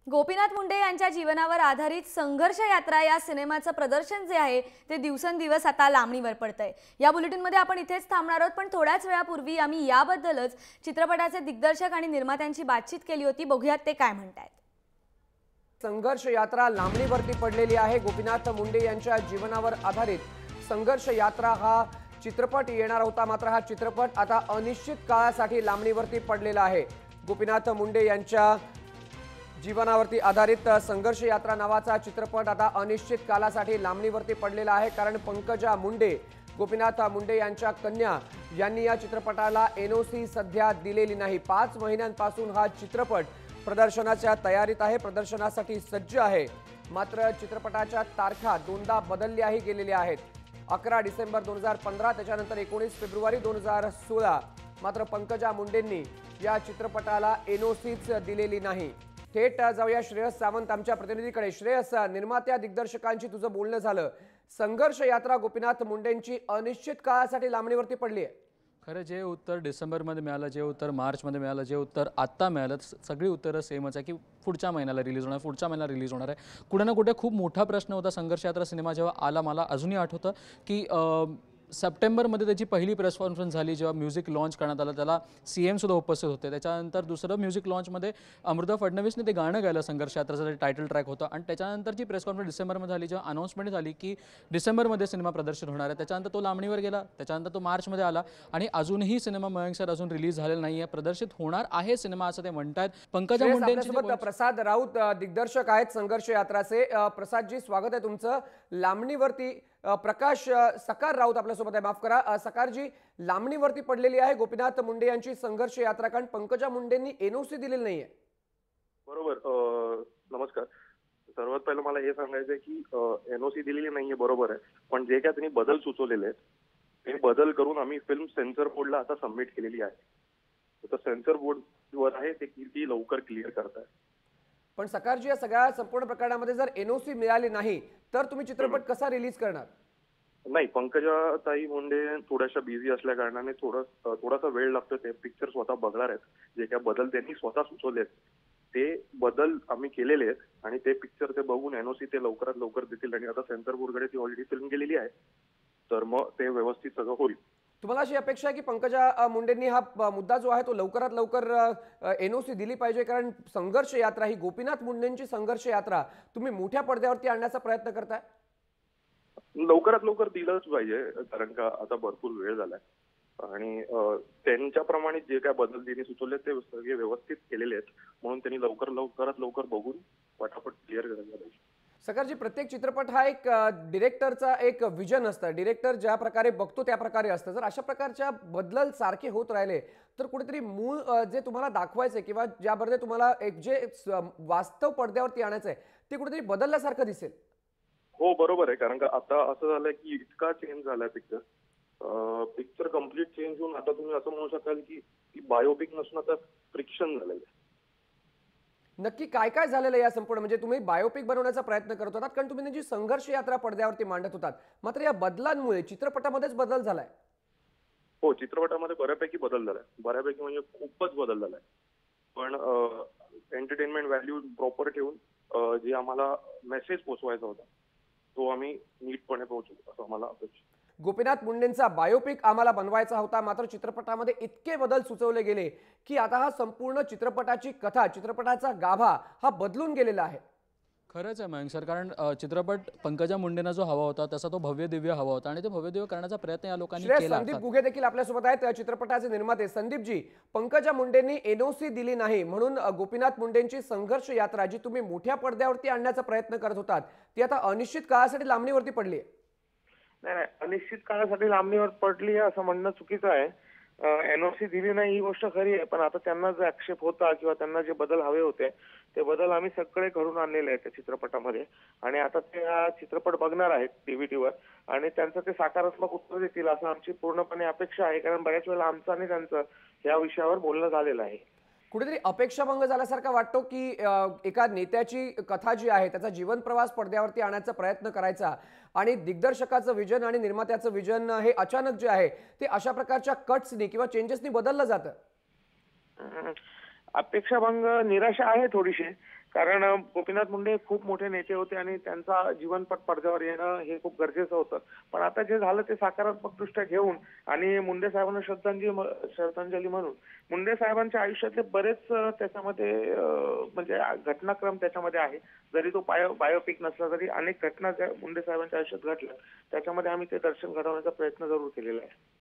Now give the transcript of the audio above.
गोपीनाथ मुंडे यांच्या जीवनावर आधारित संघर्ष यात्रा या सिनेमाचं प्रदर्शन जे आहे ते दिवसेंदिवस आता लांबणीवर पडतंय। या बुलेटिनमध्ये आपण इथेच थांबणार आहोत, पण थोड्याच वेळापूर्वी आम्ही याबद्दलच चित्रपटाचे दिग्दर्शक आणि निर्मात्यांची बातचीत केली होती। बघूयात ते काय म्हणतायत। संघर्ष यात्रा लांबणीवरती पडलेली आहे। गोपीनाथ मुंडे यांच्या जीवनावर आधारित संघर्ष यात्रा हा चित्रपट येणार होता, मात्र हा चित्रपट आता अनिश्चित काळासाठी लांबणीवरती पडलेला आहे। गोपीनाथ मुंडे यांच्या जीवनावरती आधारित संघर्ष यात्रा नावाचा चित्रपट आता अनिश्चित कालासाठी लांबणीवरती पडलेला आहे, कारण पंकजा मुंडे, गोपीनाथ मुंडे यांच्या कन्या यांनी या चित्रपटाला एनओसी सध्या दिलेली नाही। 5 महिन्यांपासून हा चित्रपट प्रदर्शनाच्या तयारीत आहे, प्रदर्शनासाठी सज्ज आहे, मात्र चित्रपटाच्या तारखा दोनदा बदलल्याही गेलेल्या आहेत। 11 डिसेंबर 2015, त्याच्यानंतर 19 फेब्रुवारी 2016, मात्र पंकजा मुंडेंनी या चित्रपटाला एनओसीच दिलेली नाही। थेट जाऊया श्रेयस सावंत आमच्या प्रतिनिधीकडे। श्रेयस, निर्मात्या दिग्दर्शकांची तुझं बोलणं झालं, संघर्ष यात्रा गोपीनाथ मुंडेंची अनिश्चित काळासाठी लांबणीवरती पडली आहे। खरं जे उत्तर डिसेंबरमध्ये मिळालं, जे उत्तर मार्चमध्ये मिळालं, जे उत्तर आत्ता मिळालं, सगळी उत्तरं सेमच आहे की पुढच्या महिन्याला रिलीज होणार, पुढच्या महिन्याला रिलीज होणार आहे। कुठे ना कुठे खूप मोठा प्रश्न होता संघर्ष यात्रा सिनेमा जेव्हा आला। मला अजूनही आठवतं की सप्टेंबरमध्ये त्याची पहिली प्रेस कॉन्फरन्स झाली, जेव्हा म्युझिक लॉन्च करण्यात आलं, त्याला CM सुद्धा उपस्थित होते। त्याच्यानंतर दुसरं म्युझिक लॉन्चमध्ये अमृता फडणवीसने ते गाणं गायलं, संघर्ष यात्राचं टायटल ट्रॅक होतं। आणि त्याच्यानंतरची प्रेस कॉन्फरन्स डिसेंबरमध्ये झाली, जेव्हा अनाउन्समेंट झाली की डिसेंबरमध्ये सिनेमा प्रदर्शित होणार आहे। त्याच्यानंतर तो लांबणीवर गेला, त्याच्यानंतर तो मार्चमध्ये आला आणि अजूनही सिनेमा मयंक सर अजून रिलीज झालेला नाही आहे, प्रदर्शित होणार आहे सिनेमा असं ते म्हणतात। पंकजा मुंडे प्रसाद राऊत दिग्दर्शक आहेत संघर्ष यात्राचे। प्रसादजी, स्वागत आहे तुमचं। लांबणीवरती प्रकाश सकार राऊत आपल्यासोबत आहे, माफ करा सकारजी, लांबणीवरती पडलेली आहे गोपीनाथ मुंडे यांची संघर्ष यात्रा, कारण पंकजा मुंडेंनी एनओसी दिलेली नाहीये। बरोबर। नमस्कार। सर्वात पहिलं मला हे सांगायचं आहे की एनओसी दिलेली नाहीये, बरोबर आहे, पण जे काय त्यांनी बदल सुचवलेले आहेत ते बदल करून आम्ही फिल्म सेन्सर बोर्डला आता सबमिट केलेली आहे। तर सेन्सर बोर्डवर आहे ते किती लवकर क्लिअर करताय। पण सकारजी, या सगळ्या संपूर्ण प्रकरणामध्ये जर एनओसी मिळाली नाही तर तुम्ही चित्रपट कसा रिलीज करणार? नाही, पंकजा ताई मुंडे थोड्याशा बिझी असल्या कारणाने थोडासा वेळ लागतो। ते पिक्चर स्वतः बघणार आहेत, जे काय बदल त्यांनी स्वतः सुचवले ते बदल आम्ही केलेले आहेत आणि ते पिक्चर ते बघून एनओसी ते लवकरात लवकर देतील आणि आता सेन्सर बोर्डकडे ती ऑलरेडी फिल्म गेलेली आहे, तर मग ते व्यवस्थित सगळं होईल। तुम्हाला अशी अपेक्षा आहे की पंकजा मुंडेंनी हा मुद्दा जो आहे तो लवकरात लवकर एनओसी दिली पाहिजे, कारण संघर्ष यात्रा ही गोपीनाथ मुंडेंची संघर्ष यात्रा तुम्ही मोठ्या पडद्यावरती आणण्याचा प्रयत्न करताय? लवकरात लवकर दिलंच पाहिजे, कारण का आता भरपूर वेळ झालाय आणि त्यांच्याप्रमाणे जे काय बदल त्यांनी सुचवले ते सगळे व्यवस्थित केलेले आहेत, म्हणून त्यांनी लवकरात लवकर बघून पटापट क्लिअर करायला पाहिजे। सकारजी, प्रत्येक चित्रपट हा एक डिरेक्टरचा एक विजन असतं, डिरेक्टर ज्या प्रकारे बघतो त्या प्रकारे असतं। जर अशा प्रकारच्या बदल सारखे होत राहिले तर कुठेतरी मूळ जे तुम्हाला दाखवायचंय किंवा ज्याबद्दल तुम्हाला एक जे वास्तव पडद्यावरती आणायचंय ते कुठेतरी बदलल्यासारखं दिसेल। हो, बरोबर आहे, कारण का आता असं झालंय की इतका चेंज झालाय पिक्चर कम्प्लीट चेंज होऊन आता तुम्ही असं म्हणू शकाल की बायोपिक नसून आता फ्रिक्शन झालंय। नक्की काय काय झालेलं या संपूर्ण, म्हणजे तुम्ही बायोपिक बनवण्याचा प्रयत्न करत होतात, कारण तुम्ही त्यांची संघर्ष यात्रा पडद्यावरती मांडत होतात, मात्र या बदलांमुळे चित्रपटामध्येच बदल झालाय। हो, चित्रपटामध्ये बऱ्यापैकी बदल झालाय, बऱ्यापैकी म्हणजे खूपच बदल झालाय, पण एंटरटेनमेंट व्हॅल्यू प्रॉपर ठेवून जे आम्हाला मेसेज पोहोचवायचा होता तो आम्ही नीटपणे पोहोचू असं आम्हाला अपेक्षा। गोपीनाथ मुंडेंचा बायोपिक आम्हाला बनवायचा होता, मात्र चित्रपटामध्ये इतके बदल सुचवले गेले की आता हा संपूर्ण चित्रपटाची कथा, चित्रपटाचा गाभा हा बदलून गेलेला आहे। खरंच आहे मयंक सर, कारण चित्रपट पंकजा मुंडेंना जो हवा होता तसा तो भव्य दिव्य हवा होता आणि ते भव्य दिव्य करण्याचा प्रयत्न या लोकांनी केला। संदीप गुगे देखील आपल्यासोबत आहेत, चित्रपटाचे निर्माते। संदीपजी, पंकजा मुंडेंनी एनओसी दिली नाही म्हणून गोपीनाथ मुंडेंची संघर्ष यात्रा जी तुम्ही मोठ्या पडद्यावरती आणण्याचा प्रयत्न करत होतात ती आता अनिश्चित काळासाठी लांबणीवरती पडली आहे। नाही, अनिश्चित काळासाठी लांबणीवर पडली आहे असं म्हणणं चुकीचं आहे। एनओसी दिली नाही ही गोष्ट खरी आहे, पण आता त्यांना जो आक्षेप होता किंवा त्यांना जे बदल हवे होते ते बदल आम्ही सगळे घडून आणलेले आहेत त्या चित्रपटामध्ये आणि आता ते हा चित्रपट बघणार आहेत DVDवर आणि त्यांचं ते सकारात्मक उत्तर देतील असं आमची पूर्णपणे अपेक्षा आहे, कारण बऱ्याच वेळेला आमचं आणि त्यांचं या विषयावर बोलणं झालेलं आहे। कुठेतरी अपेक्षाभंग झाल्यासारखं वाटतो की एका नेत्याची कथा जी आहे त्याचा जीवन प्रवास पडद्यावरती आणण्याचा प्रयत्न करायचा आणि दिग्दर्शकाचं विजन आणि निर्मात्याचं विजन हे अचानक जे आहे ते अशा प्रकारच्या कट्सनी किंवा चेंजेसनी बदललं जातं। अपेक्षाभंग, निराशा आहे थोडीशी, कारण गोपीनाथ मुंडे खूप मोठे नेते होते आणि त्यांचा जीवनपट पडद्यावर येणं हे खूप गरजेचं होतं. पण आता जे झालं ते सकारात्मक दृष्ट्या घेऊन आणि मुंडे साहेबांना श्रद्धांजली म्हणून मुंडे साहेबांच्या आयुष्यातले बरेच त्याच्यामध्ये म्हणजे घटनाक्रम त्याच्यामध्ये आहे. जरी तो बायोपिक नसला तरी अनेक घटना ज्या मुंडे साहेबांच्या आयुष्यात घडल्या त्याच्यामध्ये आम्ही ते दर्शन घडवण्याचा प्रयत्न जरूर केलेला आहे.